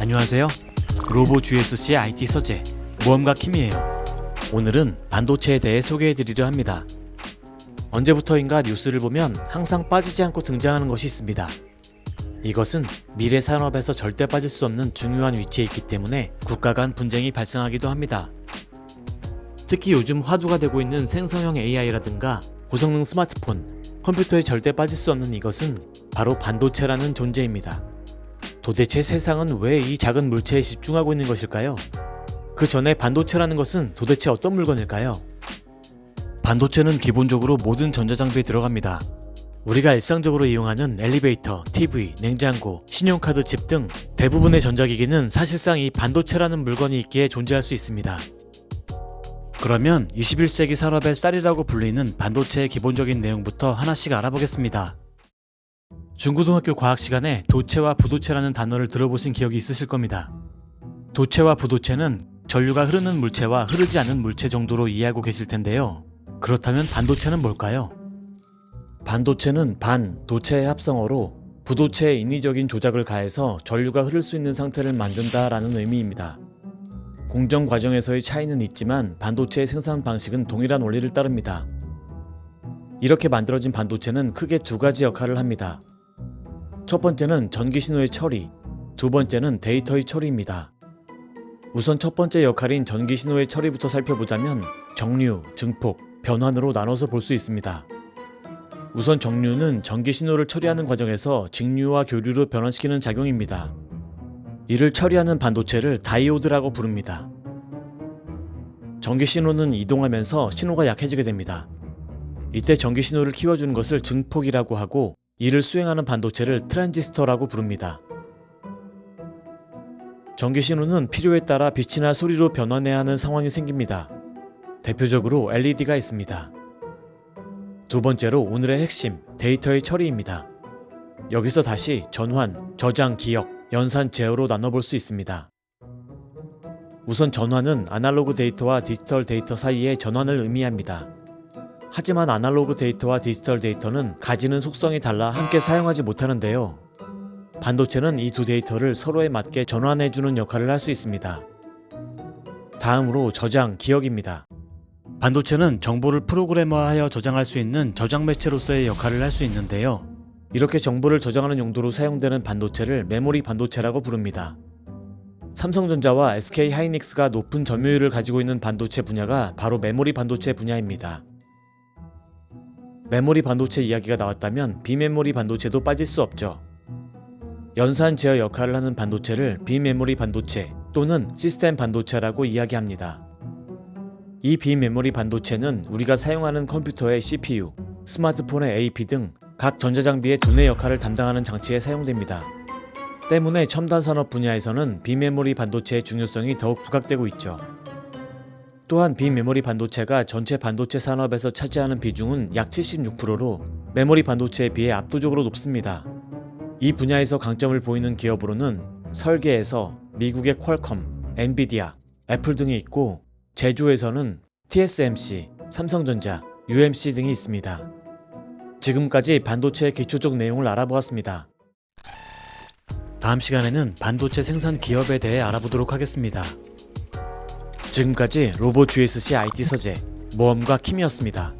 안녕하세요. 로보 GSC IT 서재 모험가 킴이에요. 오늘은 반도체에 대해 소개해드리려 합니다. 언제부터인가 뉴스를 보면 항상 빠지지 않고 등장하는 것이 있습니다. 이것은 미래 산업에서 절대 빠질 수 없는 중요한 위치에 있기 때문에 국가 간 분쟁이 발생하기도 합니다. 특히 요즘 화두가 되고 있는 생성형 AI라든가 고성능 스마트폰, 컴퓨터에 절대 빠질 수 없는 이것은 바로 반도체라는 존재입니다. 도대체 세상은 왜 이 작은 물체에 집중하고 있는 것일까요? 그 전에 반도체라는 것은 도대체 어떤 물건일까요? 반도체는 기본적으로 모든 전자장비에 들어갑니다. 우리가 일상적으로 이용하는 엘리베이터, TV, 냉장고, 신용카드 칩 등 대부분의 전자기기는 사실상 이 반도체라는 물건이 있기에 존재할 수 있습니다. 그러면 21세기 산업의 쌀이라고 불리는 반도체의 기본적인 내용부터 하나씩 알아보겠습니다. 중고등학교 과학 시간에 도체와 부도체라는 단어를 들어보신 기억이 있으실 겁니다. 도체와 부도체는 전류가 흐르는 물체와 흐르지 않는 물체 정도로 이해하고 계실 텐데요. 그렇다면 반도체는 뭘까요? 반도체는 반, 도체의 합성어로 부도체의 인위적인 조작을 가해서 전류가 흐를 수 있는 상태를 만든다라는 의미입니다. 공정 과정에서의 차이는 있지만 반도체의 생산 방식은 동일한 원리를 따릅니다. 이렇게 만들어진 반도체는 크게 두 가지 역할을 합니다. 첫 번째는 전기 신호의 처리, 두 번째는 데이터의 처리입니다. 우선 첫 번째 역할인 전기 신호의 처리부터 살펴보자면 정류, 증폭, 변환으로 나눠서 볼 수 있습니다. 우선 정류는 전기 신호를 처리하는 과정에서 직류와 교류로 변환시키는 작용입니다. 이를 처리하는 반도체를 다이오드라고 부릅니다. 전기 신호는 이동하면서 신호가 약해지게 됩니다. 이때 전기 신호를 키워주는 것을 증폭이라고 하고 이를 수행하는 반도체를 트랜지스터라고 부릅니다. 전기 신호는 필요에 따라 빛이나 소리로 변환해야 하는 상황이 생깁니다. 대표적으로 LED가 있습니다. 두 번째로 오늘의 핵심, 데이터의 처리입니다. 여기서 다시 전환, 저장, 기억, 연산, 제어로 나눠볼 수 있습니다. 우선 전환은 아날로그 데이터와 디지털 데이터 사이의 전환을 의미합니다. 하지만 아날로그 데이터와 디지털 데이터는 가지는 속성이 달라 함께 사용하지 못하는데요. 반도체는 이 두 데이터를 서로에 맞게 전환해주는 역할을 할 수 있습니다. 다음으로 저장, 기억입니다. 반도체는 정보를 프로그래머화하여 저장할 수 있는 저장 매체로서의 역할을 할 수 있는데요. 이렇게 정보를 저장하는 용도로 사용되는 반도체를 메모리 반도체라고 부릅니다. 삼성전자와 SK하이닉스가 높은 점유율을 가지고 있는 반도체 분야가 바로 메모리 반도체 분야입니다. 메모리 반도체 이야기가 나왔다면 비메모리 반도체도 빠질 수 없죠. 연산 제어 역할을 하는 반도체를 비메모리 반도체 또는 시스템 반도체라고 이야기합니다. 이 비메모리 반도체는 우리가 사용하는 컴퓨터의 CPU, 스마트폰의 AP 등 각 전자장비의 두뇌 역할을 담당하는 장치에 사용됩니다. 때문에 첨단 산업 분야에서는 비메모리 반도체의 중요성이 더욱 부각되고 있죠. 또한 비메모리 반도체가 전체 반도체 산업에서 차지하는 비중은 약 76%로 메모리 반도체에 비해 압도적으로 높습니다. 이 분야에서 강점을 보이는 기업으로는 설계에서 미국의 퀄컴, 엔비디아, 애플 등이 있고 제조에서는 TSMC, 삼성전자, UMC 등이 있습니다. 지금까지 반도체의 기초적 내용을 알아보았습니다. 다음 시간에는 반도체 생산 기업에 대해 알아보도록 하겠습니다. 지금까지 로보 GSC IT 서재 모험가 킴이었습니다.